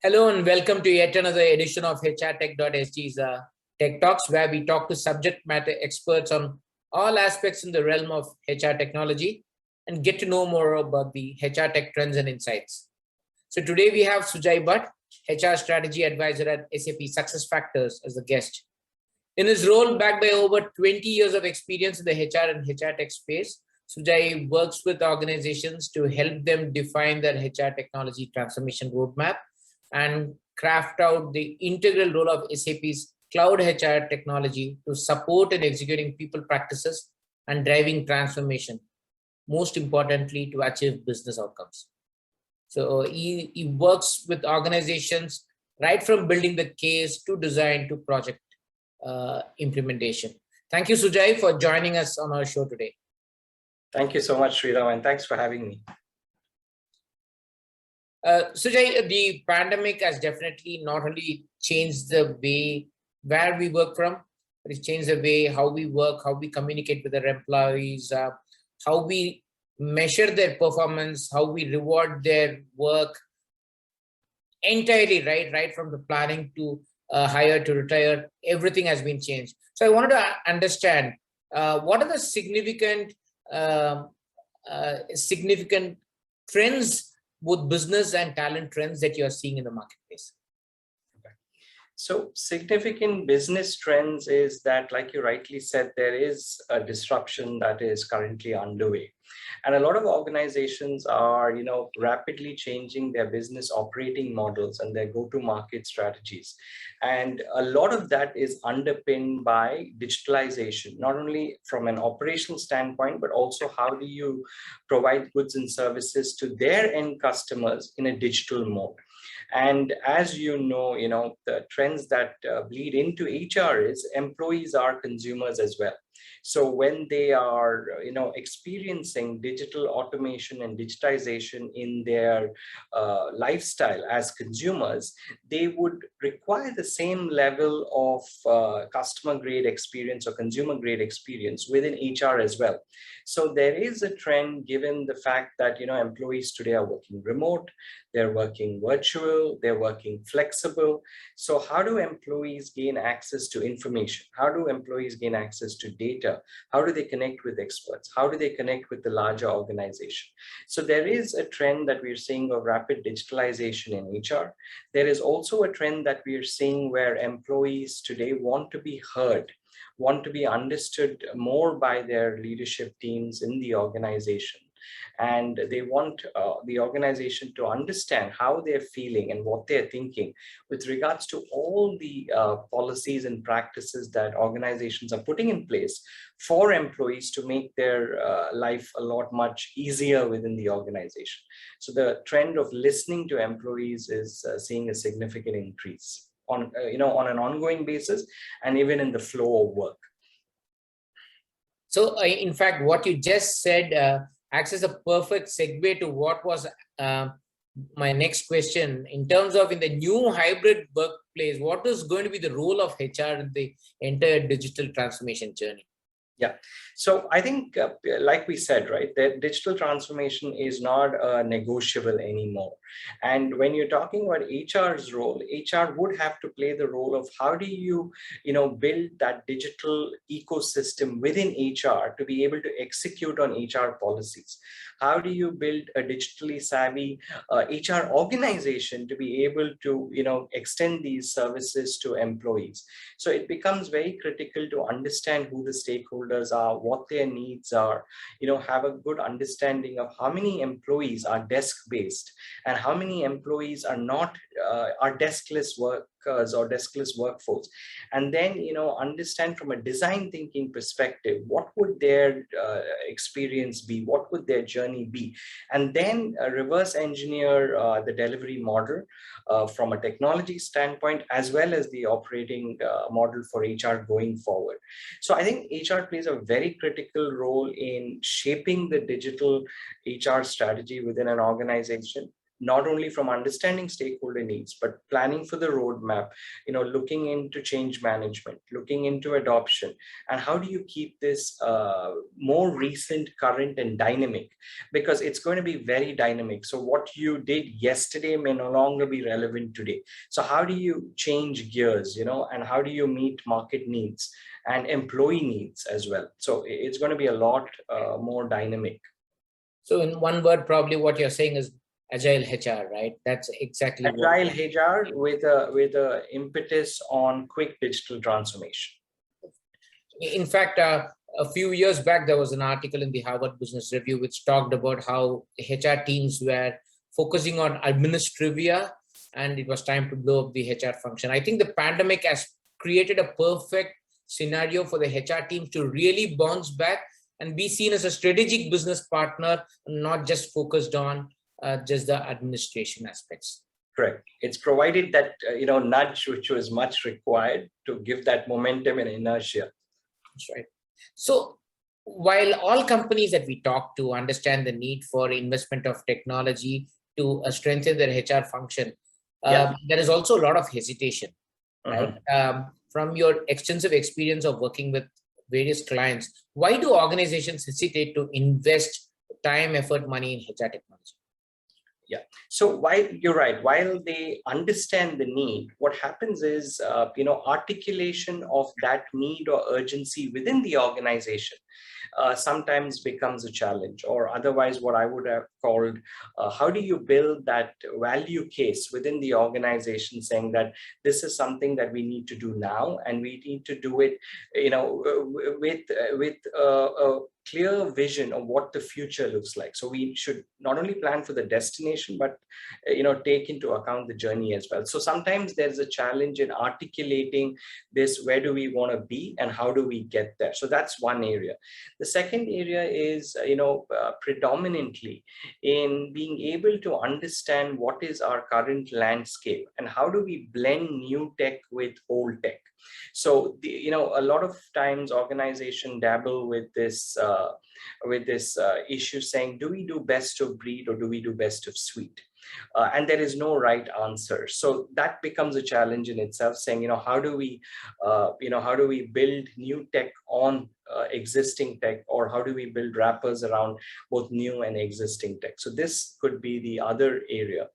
Hello and welcome to yet another edition of HRTech.SG's Tech Talks, where we talk to subject matter experts on all aspects in the realm of HR technology and get to know more about the HR tech trends and insights. So today we have Sujay Bhatt, HR strategy advisor at SAP SuccessFactors, as the guest. In his role, backed by over 20 years of experience in the HR and HR tech space, Sujay works with organizations to help them define their HR technology transformation roadmap and craft out the integral role of SAP's cloud HR technology to support in executing people practices and driving transformation, most importantly, to achieve business outcomes. So he works with organizations right from building the case to design to project implementation. Thank you, Sujay, for joining us on our show today. Thank you so much, Sriram, and thanks for having me. Sujay, the pandemic has definitely not only changed the way where we work from, but it's changed the way how we work, how we communicate with our employees, how we measure their performance, how we reward their work entirely, right from the planning to hire to retire, everything has been changed. So I wanted to understand what are the significant trends, both business and talent trends, that you are seeing in the marketplace? So significant business trends is that, like you rightly said, there is a disruption that is currently underway. And a lot of organizations are, rapidly changing their business operating models and their go-to-market strategies. And a lot of that is underpinned by digitalization, not only from an operational standpoint, but also how do you provide goods and services to their end customers in a digital mode. And as you know, the trends that bleed into HR is employees are consumers as well. So when they are, experiencing digital automation and digitization in their lifestyle as consumers, they would require the same level of customer grade experience or consumer grade experience within HR as well. So there is a trend, given the fact that, employees today are working remote, they're working virtual, they're working flexible. So how do employees gain access to information? How do employees gain access to data? How do they connect with experts? How do they connect with the larger organization? So there is a trend that we're seeing of rapid digitalization in HR. There is also a trend that we're seeing where employees today want to be heard, want to be understood more by their leadership teams in the organization. And they want the organization to understand how they're feeling and what they're thinking with regards to all the policies and practices that organizations are putting in place for employees to make their life a lot much easier within the organization. So the trend of listening to employees is seeing a significant increase on an ongoing basis and even in the flow of work. So in fact, what you just said acts as a perfect segue to what was my next question. In terms of in the new hybrid workplace, what is going to be the role of HR in the entire digital transformation journey? Yeah, so I think, like we said, right, that digital transformation is not negotiable anymore. And when you're talking about HR's role, HR would have to play the role of how do you, build that digital ecosystem within HR to be able to execute on HR policies. How do you build a digitally savvy HR organization to be able to, extend these services to employees? So it becomes very critical to understand who the stakeholders are, what their needs are, have a good understanding of how many employees are desk-based and how many employees are not, are deskless workers or deskless workforce. And then, understand from a design thinking perspective, what would their experience be? What would their journey be? And then reverse engineer the delivery model from a technology standpoint, as well as the operating model for HR going forward. So I think HR plays a very critical role in shaping the digital HR strategy within an organization. not only from understanding stakeholder needs, but planning for the roadmap, looking into change management, looking into adoption, and how do you keep this more recent, current, and dynamic, because it's going to be very dynamic. So what you did yesterday may no longer be relevant today. So how do you change gears, and how do you meet market needs and employee needs as well? So it's going to be a lot more dynamic. So in one word, probably what you're saying is agile HR, right? That's exactly agile HR with a impetus on quick digital transformation. In fact, a few years back, there was an article in the Harvard Business Review which talked about how HR teams were focusing on administrivia, and it was time to blow up the HR function. I think the pandemic has created a perfect scenario for the HR teams to really bounce back and be seen as a strategic business partner, not just focused on just the administration aspects. Correct. It's provided that nudge which was much required to give that momentum and inertia. That's right. So while all companies that we talk to understand the need for investment of technology to strengthen their HR function, there is also a lot of hesitation, right? From your extensive experience of working with various clients, why do organizations hesitate to invest time, effort, money in HR technology? Yeah. So while you're right, while they understand the need, what happens is, articulation of that need or urgency within the organization sometimes becomes a challenge, or otherwise what I would have called, how do you build that value case within the organization saying that this is something that we need to do now, and we need to do it, with a clear vision of what the future looks like. So we should not only plan for the destination, but take into account the journey as well. So sometimes there's a challenge in articulating this: where do we want to be and how do we get there? So that's one area. The second area is predominantly in being able to understand what is our current landscape and how do we blend new tech with old tech. So a lot of times organizations dabble with this issue, saying, do we do best of breed or do we do best of suite? And there is no right answer. So that becomes a challenge in itself, saying, how do we build new tech on existing tech, or how do we build wrappers around both new and existing tech? So this could be the other area.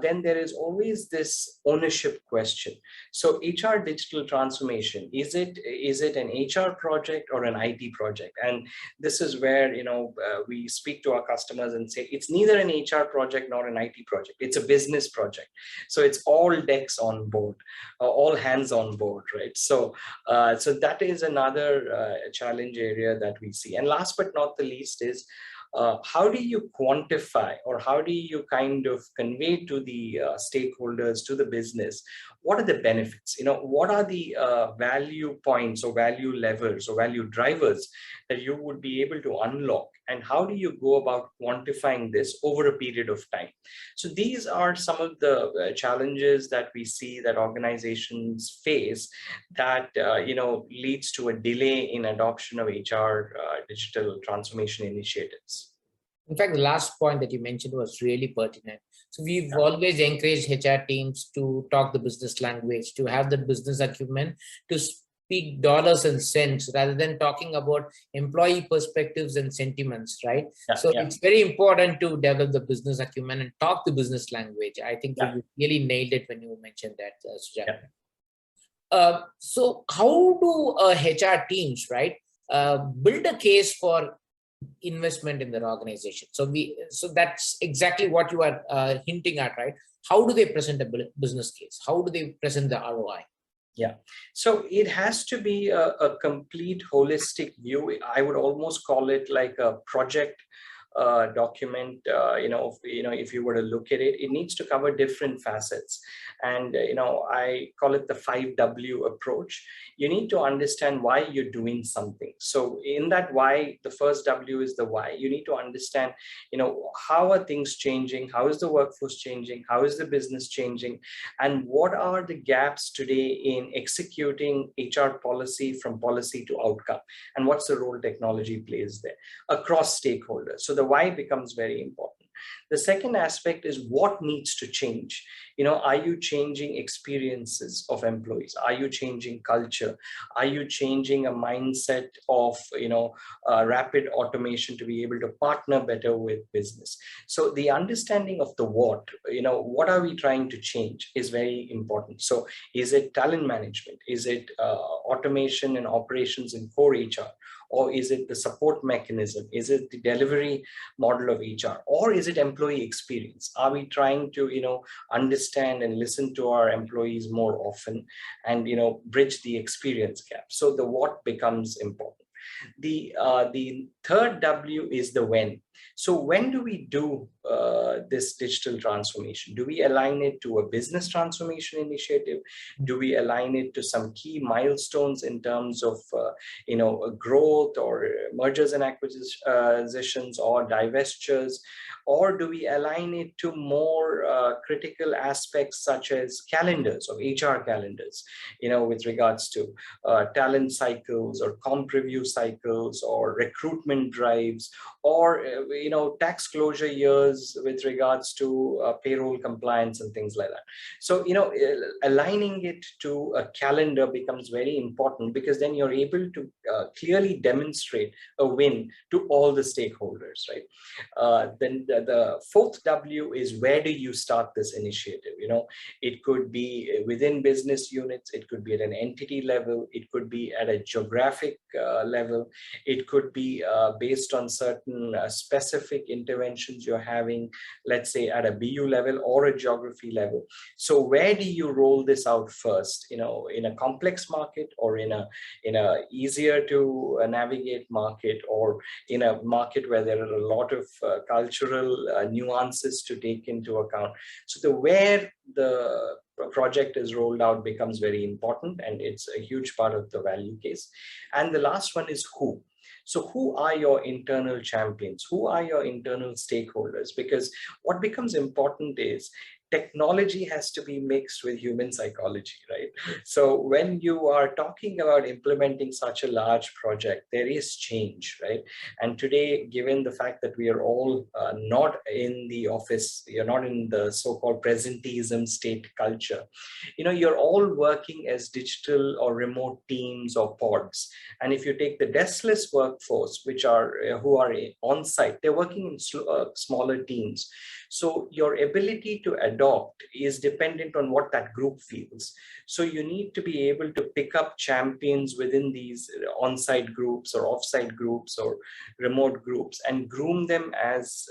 Then there is always this ownership question. So HR digital transformation, is it an HR project or an IT project? And this is where we speak to our customers and say it's neither an HR project nor an IT project. It's a business project. So it's all decks on board, all hands on board, right? So that is another challenge area that we see. And last but not the least is, how do you quantify, or how do you kind of convey to the stakeholders, to the business, what are the benefits? What are the value points or value levers or value drivers that you would be able to unlock? And how do you go about quantifying this over a period of time? So these are some of the challenges that we see that organizations face that leads to a delay in adoption of HR digital transformation initiatives. In fact, the last point that you mentioned was really pertinent. So we've always encouraged HR teams to talk the business language, to have the business acumen, to speak dollars and cents rather than talking about employee perspectives and sentiments, right? It's very important to develop the business acumen and talk the business language. I think you really nailed it when you mentioned that, Sujata. So how do HR teams, right, build a case for investment in their organization? So that's exactly what you are hinting at, right? How do they present a business case? How do they present the ROI? Yeah, so it has to be a complete holistic view. I would almost call it like a project document. If you were to look at it, it needs to cover different facets. And I call it the 5W approach. You need to understand why you're doing something. So in that why, the first W is the why. You need to understand, how are things changing? How is the workforce changing? How is the business changing? And what are the gaps today in executing HR policy from policy to outcome? And what's the role technology plays there across stakeholders? So the why becomes very important. The second aspect is what needs to change. Are you changing experiences of employees? Are you changing culture? Are you changing a mindset of, rapid automation to be able to partner better with business? So the understanding of the what are we trying to change is very important. So is it talent management? Is it automation and operations in core HR? Or is it the support mechanism? Is it the delivery model of HR? Or is it employee experience? Are we trying to, understand and listen to our employees more often and, bridge the experience gap? So the what becomes important. The third W is the when. So when do we do this digital transformation? Do we align it to a business transformation initiative? Do we align it to some key milestones in terms of growth or mergers and acquisitions or divestitures? Or do we align it to more critical aspects such as calendars of HR calendars, with regards to talent cycles or comp review cycles or recruitment drives, or tax closure years with regards to payroll compliance and things like that. So aligning it to a calendar becomes very important, because then you're able to clearly demonstrate a win to all the stakeholders, right? Then the fourth W is, where do you start this initiative? It could be within business units, it could be at an entity level, it could be at a geographic level, it could be based on certain specific interventions you're having, let's say at a BU level or a geography level. So where do you roll this out first? In a complex market, or in a easier to navigate market, or in a market where there are a lot of cultural nuances to take into account. So the where the project is rolled out becomes very important, and it's a huge part of the value case. And the last one is who. So who are your internal champions? Who are your internal stakeholders? Because what becomes important is technology has to be mixed with human psychology, right? So when you are talking about implementing such a large project, there is change, right? And today, given the fact that we are all not in the office, you're not in the so-called presenteeism state culture, you're all working as digital or remote teams or pods. And if you take the deskless workforce, which are who are on site, they're working in smaller teams. So your ability to adopt is dependent on what that group feels. So you need to be able to pick up champions within these on-site groups or off-site groups or remote groups and groom them as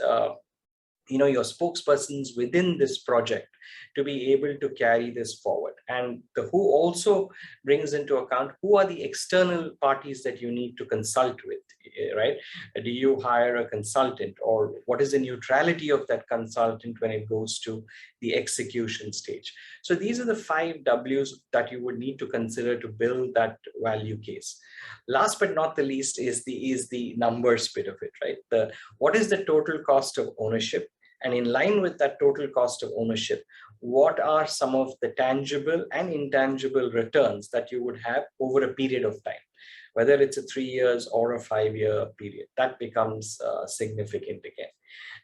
your spokespersons within this project to be able to carry this forward. And the who also brings into account who are the external parties that you need to consult with, right? Do you hire a consultant, or what is the neutrality of that consultant when it goes to the execution stage? So these are the 5 W's that you would need to consider to build that value case. Last but not the least is the numbers bit of it, right? What is the total cost of ownership? And in line with that total cost of ownership, what are some of the tangible and intangible returns that you would have over a period of time, whether it's a 3 years or a 5-year period? That becomes significant again.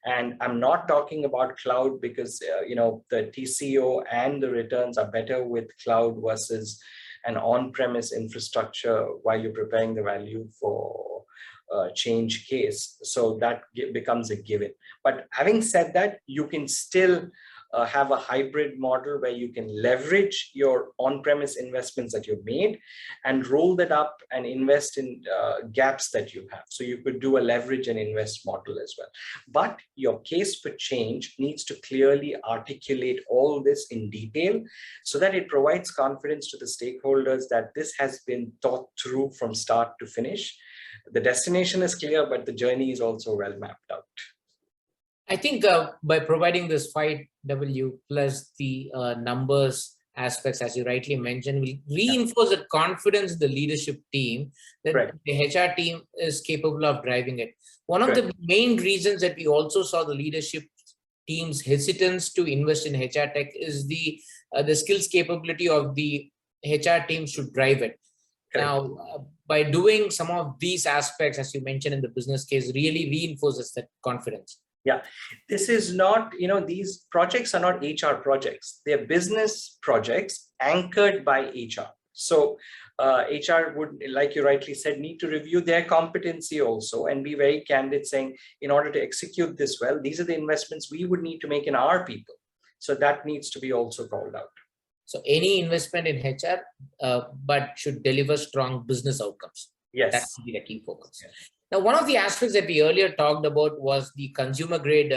And I'm not talking about cloud, because the TCO and the returns are better with cloud versus an on-premise infrastructure while you're preparing the value for change case. So that becomes a given. But having said that, you can still have a hybrid model where you can leverage your on-premise investments that you've made and roll that up and invest in gaps that you have. So you could do a leverage and invest model as well. But your case for change needs to clearly articulate all this in detail so that it provides confidence to the stakeholders that this has been thought through from start to finish. The destination is clear, but the journey is also well mapped out. I think by providing this 5W plus the numbers aspects, as you rightly mentioned, will reinforce the confidence in the leadership team that the HR team is capable of driving it. One of the main reasons that we also saw the leadership team's hesitance to invest in HR tech is the skills capability of the HR team should drive it. Now, by doing some of these aspects, as you mentioned in the business case, really reinforces that confidence. Yeah, this is not, these projects are not HR projects. They're business projects anchored by HR. So HR would, like you rightly said, need to review their competency also and be very candid, saying, in order to execute this well, these are the investments we would need to make in our people. So that needs to be also called out. So any investment in HR, but should deliver strong business outcomes. Yes. That should be the key focus. Yes. Now, one of the aspects that we earlier talked about was the consumer grade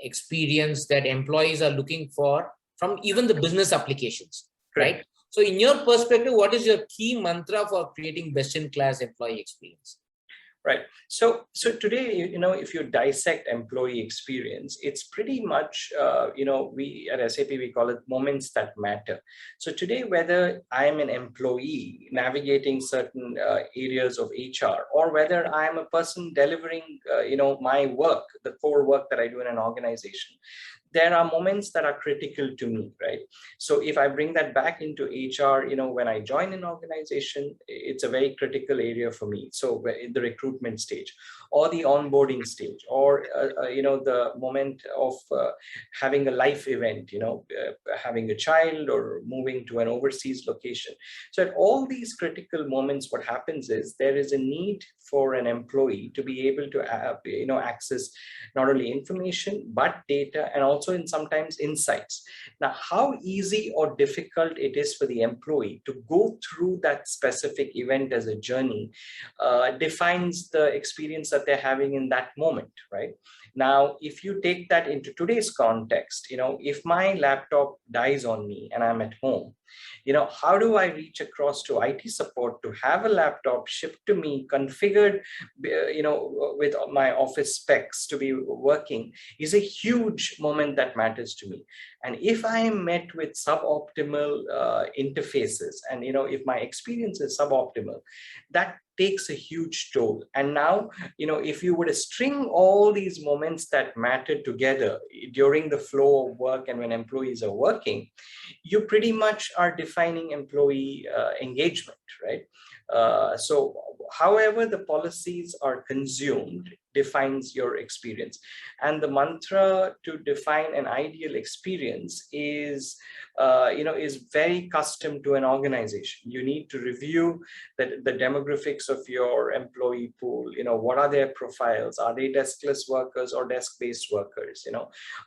experience that employees are looking for from even the business applications, right? So in your perspective, what is your key mantra for creating best-in-class employee experience? Right. So today, if you dissect employee experience, it's pretty much, we at SAP, we call it moments that matter. So today, whether I'm an employee navigating certain areas of HR, or whether I'm a person delivering, my work, the core work that I do in an organization, there are moments that are critical to me, right? So if I bring that back into HR, when I join an organization, it's a very critical area for me. So in the recruitment stage, or the onboarding stage, or the moment of having a life event, having a child or moving to an overseas location. So at all these critical moments, what happens is there is a need for an employee to be able to access not only information but data, and also in sometimes insights. Now, how easy or difficult it is for the employee to go through that specific event as a journey defines the experience that they're having in that moment, right? Now, if you take that into today's context, if my laptop dies on me and I'm at home, how do I reach across to IT support to have a laptop shipped to me, configured, with my office specs to be working, is a huge moment that matters to me. And if I am met with suboptimal interfaces, and if my experience is suboptimal, that takes a huge toll. And now, if you were to string all these moments that matter together during the flow of work and when employees are working, you pretty much are defining employee engagement, right? So however the policies are consumed defines your experience. And the mantra to define an ideal experience is very custom to an organization. You need to review the demographics of your employee pool. What are their profiles? Are they deskless workers or desk-based workers?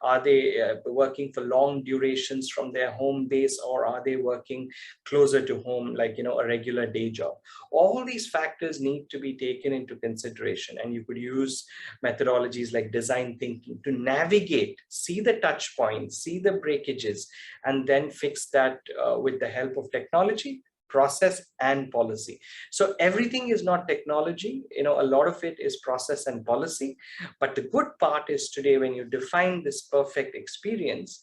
Are they working for long durations from their home base, or are they working closer to home, like, a regular day job? All these factors need to be taken into consideration, and you could use methodologies like design thinking to navigate, see the touch points, see the breakages, and then fix that with the help of technology, process, and policy. So everything is not technology, a lot of it is process and policy. But the good part is today, when you define this perfect experience,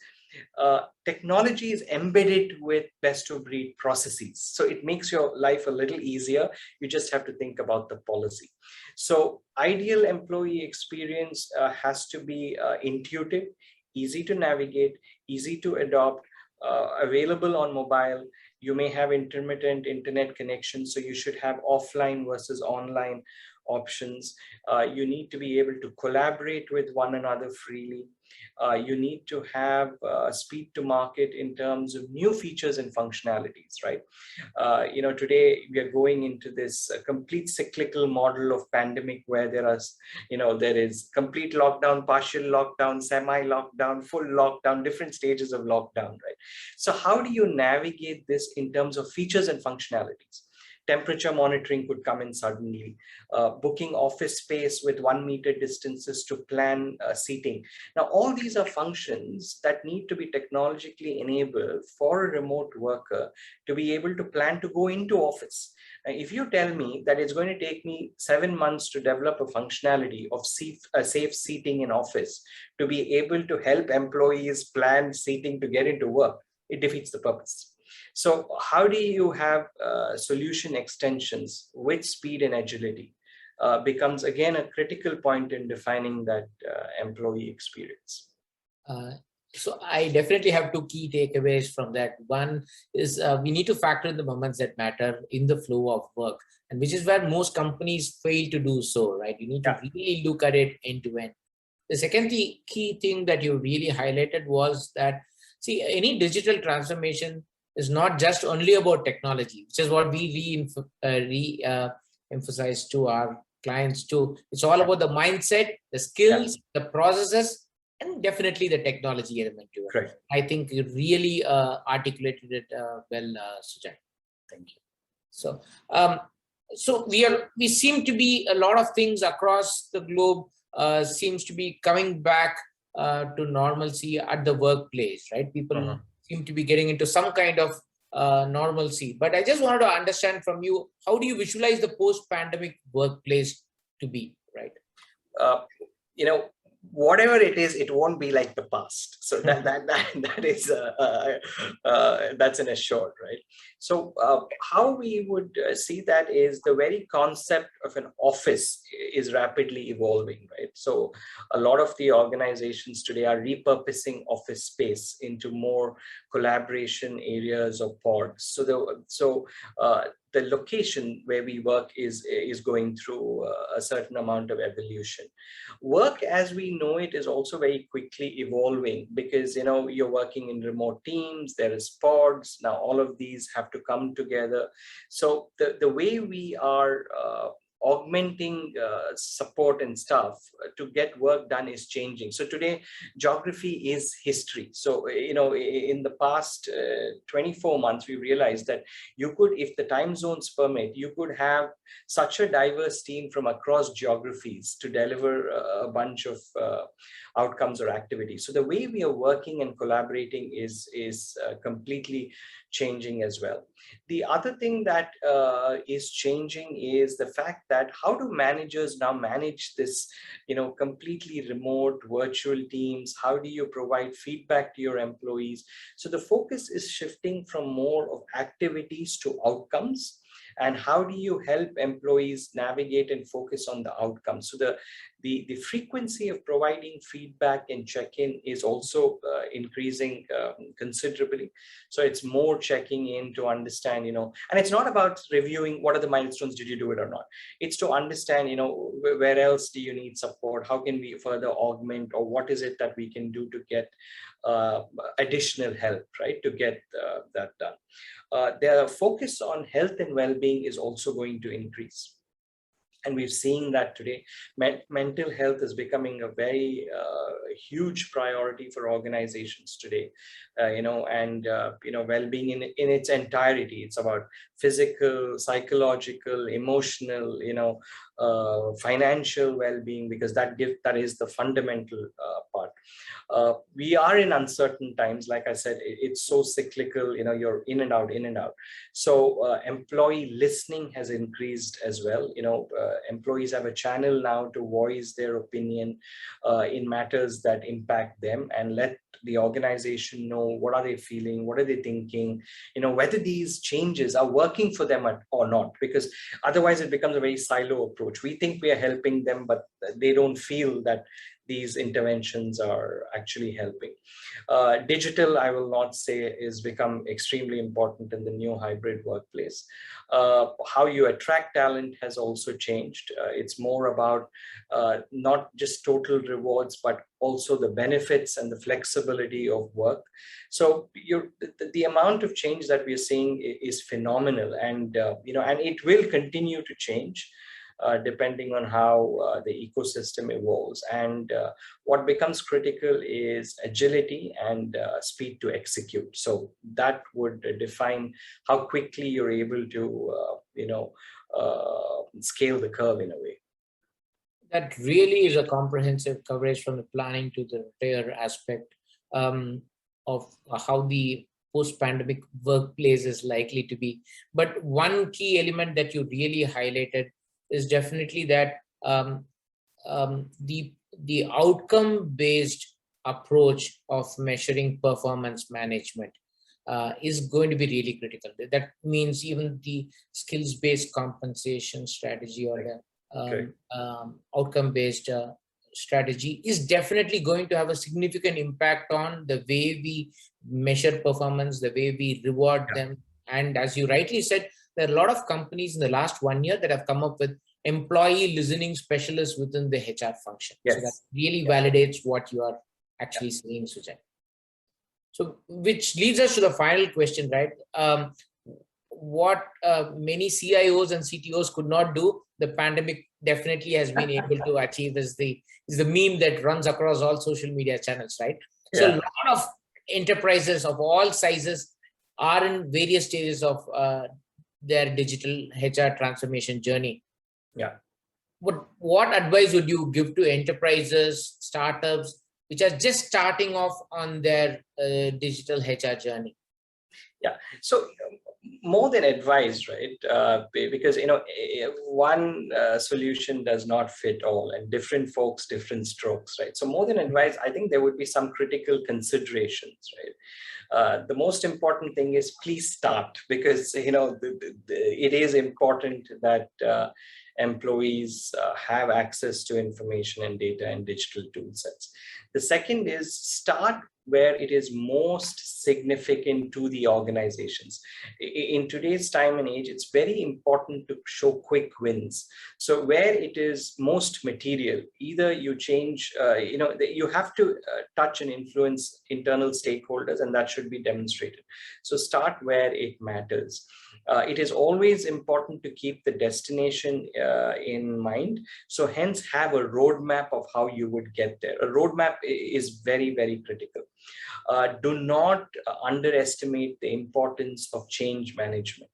technology is embedded with best of breed processes. So it makes your life a little easier. You just have to think about the policy. So ideal employee experience has to be intuitive, easy to navigate, easy to adopt, available on mobile. You may have intermittent internet connection, so you should have offline versus online options. You need to be able to collaborate with one another freely. You need to have speed to market in terms of new features and functionalities, right? Today we are going into this complete cyclical model of pandemic, where there is complete lockdown, partial lockdown, semi-lockdown, full lockdown, different stages of lockdown, right? So how do you navigate this in terms of features and functionalities? Temperature monitoring could come in suddenly, booking office space with 1 meter distances to plan seating. Now, all these are functions that need to be technologically enabled for a remote worker to be able to plan to go into office. Now, if you tell me that it's going to take me 7 months to develop a functionality of safe seating in office to be able to help employees plan seating to get into work, it defeats the purpose. So how do you have solution extensions with speed and agility becomes again a critical point in defining that employee experience. So I definitely have two key takeaways from that. One is we need to factor in the moments that matter in the flow of work, and which is where most companies fail to do so, right? You need to really look at it end to end. The second key thing that you really highlighted was that, see, any digital transformation is not just only about technology, which is what we emphasize to our clients too. It's all about the mindset, the skills, the processes, and definitely the technology element to it. Correct. I think you really articulated it well, Sujan. Thank you. So, so we seem to be a lot of things across the globe seems to be coming back to normalcy at the workplace, right? People seem to be getting into some kind of normalcy. But I just wanted to understand from you, how do you visualize the post-pandemic workplace to be, right? Whatever it is, it won't be like the past. So that is that's an assured, right? So how we would see that is the very concept of an office is rapidly evolving, right? So a lot of the organizations today are repurposing office space into more collaboration areas or pods. So the location where we work is going through a certain amount of evolution. Work as we know it is also very quickly evolving, because you're working in remote teams, there is pods, now all of these have to come together. So the way we are augmenting support and stuff to get work done is changing. So today, geography is history. So, in the past 24 months, we realized that you could, if the time zones permit, you could have such a diverse team from across geographies to deliver a bunch of outcomes or activities. So the way we are working and collaborating is completely changing as well. The other thing that is changing is the fact that how do managers now manage this, completely remote virtual teams? How do you provide feedback to your employees? So the focus is shifting from more of activities to outcomes. And how do you help employees navigate and focus on the outcomes? So the frequency of providing feedback and check-in is also increasing considerably. So it's more checking in to understand, and it's not about reviewing what are the milestones, did you do it or not? It's to understand, where else do you need support? How can we further augment, or what is it that we can do to get additional help, right, to get that done. Their focus on health and well-being is also going to increase. And we've seen that today. Mental health is becoming a very huge priority for organizations today, and well-being in its entirety. It's about physical, psychological, emotional, financial well-being, because that is the fundamental part. We are in uncertain times. Like I said, it's so cyclical, you're in and out. So employee listening has increased as well. Employees have a channel now to voice their opinion in matters that impact them, and let the organization know what are they feeling, what are they thinking, whether these changes are working for them or not, because otherwise it becomes a very silo approach. We think we are helping them, but they don't feel that these interventions are actually helping. Digital, I will not say, is become extremely important in the new hybrid workplace. How you attract talent has also changed. It's more about not just total rewards, but also the benefits and the flexibility of work. So the amount of change that we're seeing is phenomenal, and and it will continue to change. Depending on how the ecosystem evolves. And what becomes critical is agility and speed to execute. So that would define how quickly you're able to, scale the curve in a way. That really is a comprehensive coverage from the planning to the repair aspect of how the post-pandemic workplace is likely to be. But one key element that you really highlighted is definitely that the outcome-based approach of measuring performance management is going to be really critical. That means even the skills-based compensation strategy or the outcome-based strategy is definitely going to have a significant impact on the way we measure performance, the way we reward them. And as you rightly said, there are a lot of companies in the last 1 year that have come up with employee listening specialist within the HR function. Yes. So that really validates what you are actually saying, Sujay. So, which leads us to the final question, right? What many CIOs and CTOs could not do, the pandemic definitely has been able to achieve is the meme that runs across all social media channels, right? So a lot of enterprises of all sizes are in various stages of their digital HR transformation journey. Yeah. What advice would you give to enterprises, startups, which are just starting off on their digital HR journey? Yeah. So more than advice, right? Because one solution does not fit all, and different folks, different strokes, right? So more than advice, I think there would be some critical considerations, right? The most important thing is please start, because it is important that employees have access to information and data and digital tool sets. The second is start where it is most significant to the organizations. In today's time and age, it's very important to show quick wins. So where it is most material, either you change, you have to touch and influence internal stakeholders, and that should be demonstrated. So start where it matters. It is always important to keep the destination in mind. So hence have a roadmap of how you would get there. A roadmap is very, very critical. Do not underestimate the importance of change management,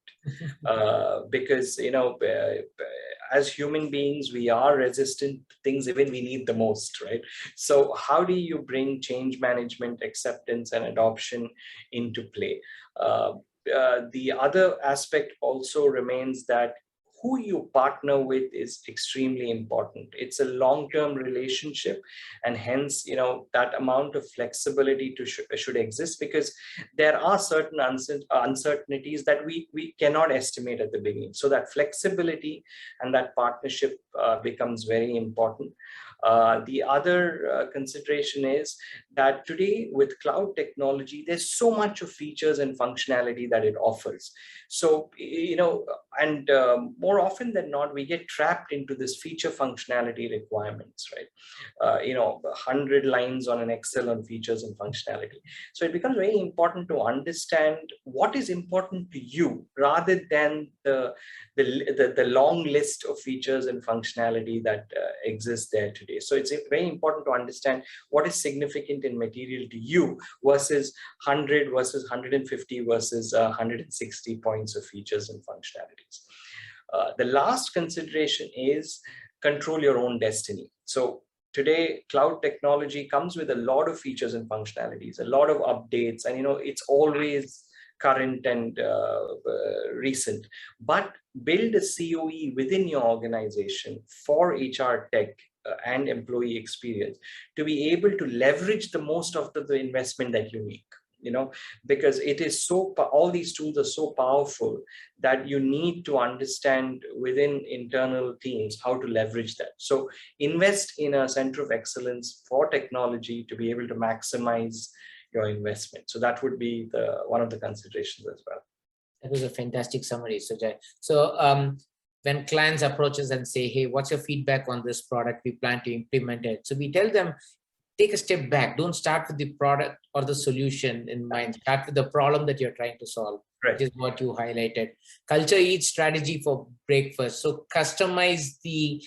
because as human beings, we are resistant to things even we need the most, right? So how do you bring change management, acceptance, and adoption into play? The other aspect also remains that who you partner with is extremely important. It's a long-term relationship, and hence, that amount of flexibility should exist, because there are certain uncertainties that we cannot estimate at the beginning. So that flexibility and that partnership becomes very important. The other consideration is that today with cloud technology, there's so much of features and functionality that it offers. So, and more often than not, we get trapped into this feature functionality requirements, right? 100 lines on an Excel on features and functionality. So it becomes very important to understand what is important to you rather than the long list of features and functionality that exists there today. So it's very important to understand what is significant and material to you versus 100 versus 150 versus 160 points of features and functionalities. The last consideration is control your own destiny. So today, cloud technology comes with a lot of features and functionalities, a lot of updates, and it's always current and recent. But build a COE within your organization for HR tech and employee experience to be able to leverage the most of the investment that you make. Because it is all these tools are so powerful that you need to understand within internal teams how to leverage that. So invest in a center of excellence for technology to be able to maximize your investment. So that would be one of the considerations as well. That was a fantastic summary, Sujay. So when clients approach us and say, hey, what's your feedback on this product? We plan to implement it. So we tell them, take a step back. Don't start with the product or the solution in mind. Start with the problem that you're trying to solve, right, which is what you highlighted. Culture eats strategy for breakfast. So customize the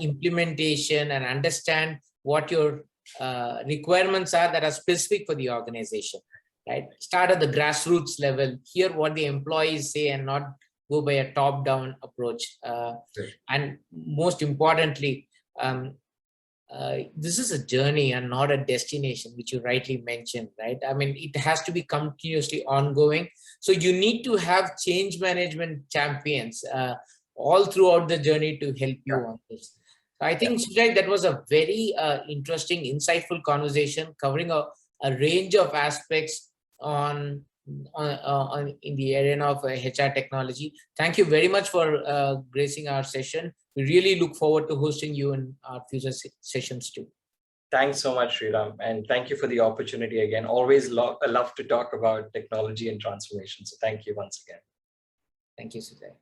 implementation and understand what your requirements are that are specific for the organization, right? Start at the grassroots level, hear what the employees say and not go by a top-down approach. And most importantly, this is a journey and not a destination, which you rightly mentioned, right? I mean, it has to be continuously ongoing. So you need to have change management champions all throughout the journey to help you on this. So I think, Sujay, that was a very interesting, insightful conversation covering a range of aspects on in the arena of HR technology. Thank you very much for gracing our session. We really look forward to hosting you in our future sessions too. Thanks so much, Sriram. And thank you for the opportunity again. Always love to talk about technology and transformation. So thank you once again. Thank you, Sujay.